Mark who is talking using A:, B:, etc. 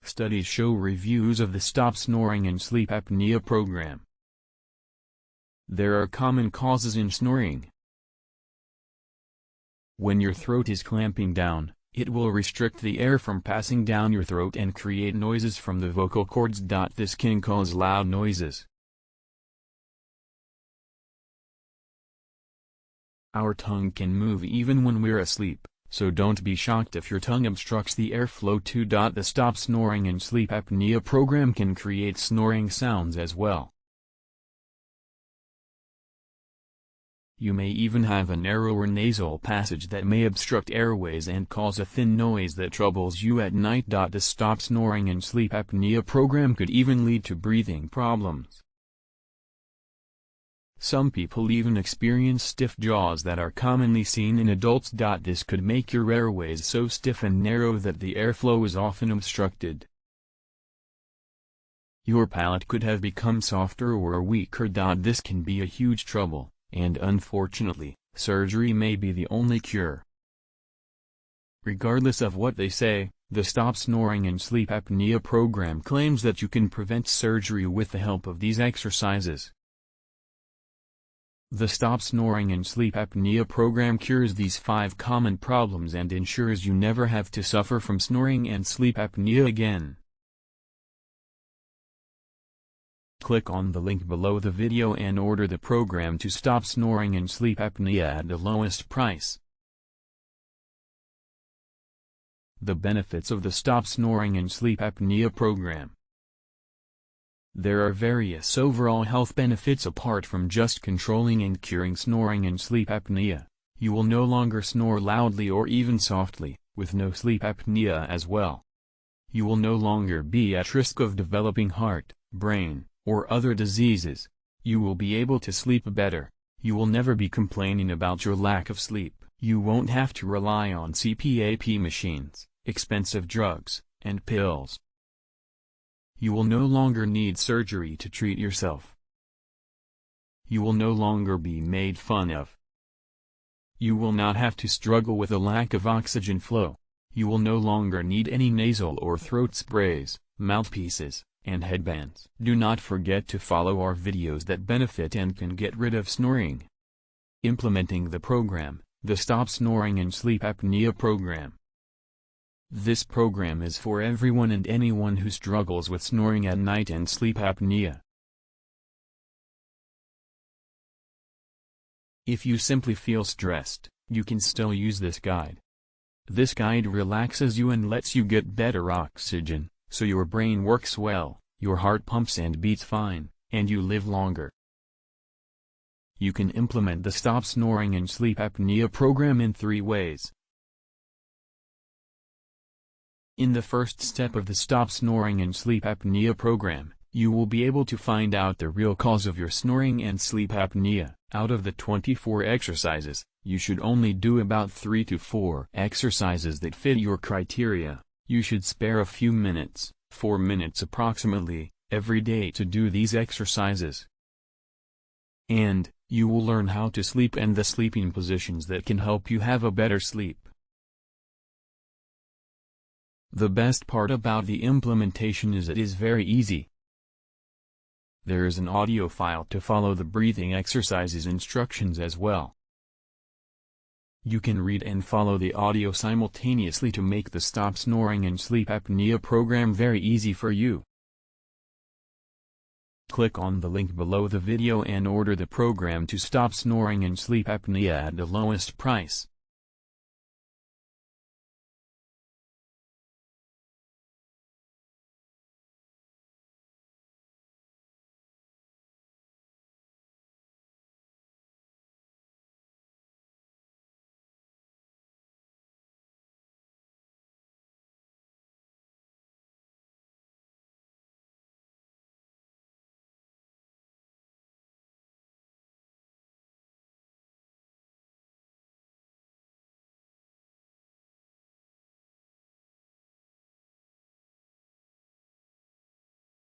A: Studies show reviews of the Stop Snoring and Sleep Apnea program. There are common causes in snoring. When your throat is clamping down, it will restrict the air from passing down your throat and create noises from the vocal cords. This can cause loud noises. Our tongue can move even when we're asleep, so don't be shocked if your tongue obstructs the airflow too. The Stop Snoring and Sleep Apnea program can create snoring sounds as well. You may even have a narrower nasal passage that may obstruct airways and cause a thin noise that troubles you at night. The Stop Snoring and Sleep Apnea program could even lead to breathing problems. Some people even experience stiff jaws that are commonly seen in adults. This could make your airways so stiff and narrow that the airflow is often obstructed. Your palate could have become softer or weaker. This can be a huge trouble, and unfortunately, surgery may be the only cure. Regardless of what they say, the Stop Snoring and Sleep Apnea program claims that you can prevent surgery with the help of these exercises. The Stop Snoring and Sleep Apnea program cures these 5 common problems and ensures you never have to suffer from snoring and sleep apnea again. Click on the link below the video and order the program to stop snoring and sleep apnea at the lowest price. The benefits of the Stop Snoring and Sleep Apnea program. There are various overall health benefits apart from just controlling and curing snoring and sleep apnea. You will no longer snore loudly or even softly, with no sleep apnea as well. You will no longer be at risk of developing heart, brain, or other diseases. You will be able to sleep better. You will never be complaining about your lack of sleep. You won't have to rely on CPAP machines, expensive drugs, and pills. You will no longer need surgery to treat yourself. You will no longer be made fun of. You will not have to struggle with a lack of oxygen flow. You will no longer need any nasal or throat sprays, mouthpieces, and headbands. Do not forget to follow our videos that benefit and can get rid of snoring. Implementing the program, the Stop Snoring and Sleep Apnea program. This program is for everyone and anyone who struggles with snoring at night and sleep apnea. If you simply feel stressed, you can still use this guide. This guide relaxes you and lets you get better oxygen, so your brain works well, your heart pumps and beats fine, and you live longer. You can implement the Stop Snoring and Sleep Apnea program in 3 ways. In the first step of the Stop Snoring and Sleep Apnea program, you will be able to find out the real cause of your snoring and sleep apnea. Out of the 24 exercises, you should only do about 3 to 4 exercises that fit your criteria. You should spare a few minutes, 4 minutes approximately, every day to do these exercises. And, you will learn how to sleep and the sleeping positions that can help you have a better sleep. The best part about the implementation is it is very easy. There is an audio file to follow the breathing exercises instructions as well. You can read and follow the audio simultaneously to make the Stop Snoring and Sleep Apnea program very easy for you. Click on the link below the video and order the program to stop snoring and sleep apnea at the lowest price.